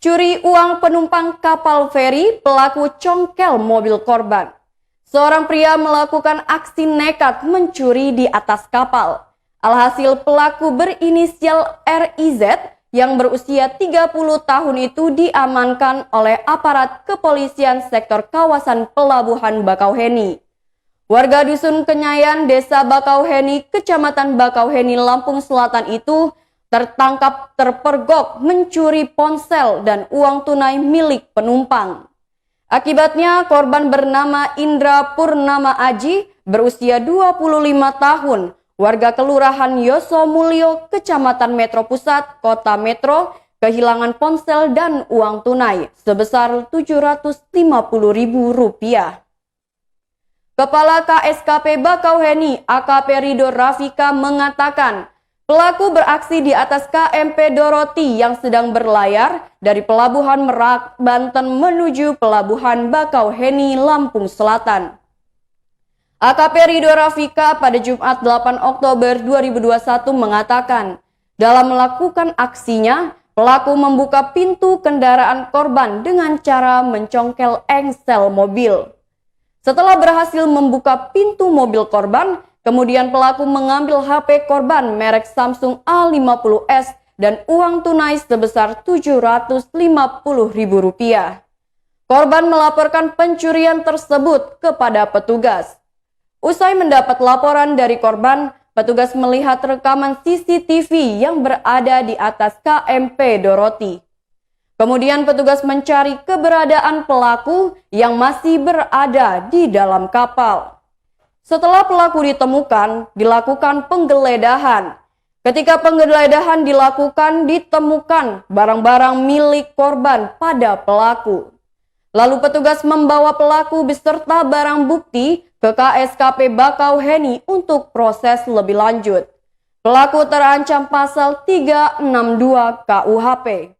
Curi uang penumpang kapal feri, pelaku congkel mobil korban. Seorang pria melakukan aksi nekat mencuri di atas kapal. Alhasil pelaku berinisial RIZ yang berusia 30 tahun itu diamankan oleh aparat kepolisian sektor kawasan Pelabuhan Bakauheni. Warga Dusun Kenyayan, Desa Bakauheni, Kecamatan Bakauheni, Lampung Selatan itu tertangkap terpergok mencuri ponsel dan uang tunai milik penumpang. Akibatnya korban bernama Indra Purnama Aji berusia 25 tahun, warga Kelurahan Yosomulyo, Kecamatan Metro Pusat, Kota Metro, kehilangan ponsel dan uang tunai sebesar Rp750.000. Kepala KSKP Bakauheni AKP Ridho Rafika mengatakan, pelaku beraksi di atas KMP Doroti yang sedang berlayar dari Pelabuhan Merak, Banten menuju Pelabuhan Bakauheni, Lampung Selatan. AKP Ridho Rafika pada Jumat 8 Oktober 2021 mengatakan, dalam melakukan aksinya, pelaku membuka pintu kendaraan korban dengan cara mencongkel engsel mobil. Setelah berhasil membuka pintu mobil korban, kemudian pelaku mengambil HP korban merek Samsung A50s dan uang tunai sebesar Rp750.000. Korban melaporkan pencurian tersebut kepada petugas. Usai mendapat laporan dari korban, petugas melihat rekaman CCTV yang berada di atas KMP Doroti. Kemudian petugas mencari keberadaan pelaku yang masih berada di dalam kapal. Setelah pelaku ditemukan, dilakukan penggeledahan. Ketika penggeledahan dilakukan, ditemukan barang-barang milik korban pada pelaku. Lalu petugas membawa pelaku beserta barang bukti ke KSKP Bakauheni untuk proses lebih lanjut. Pelaku terancam pasal 362 KUHP.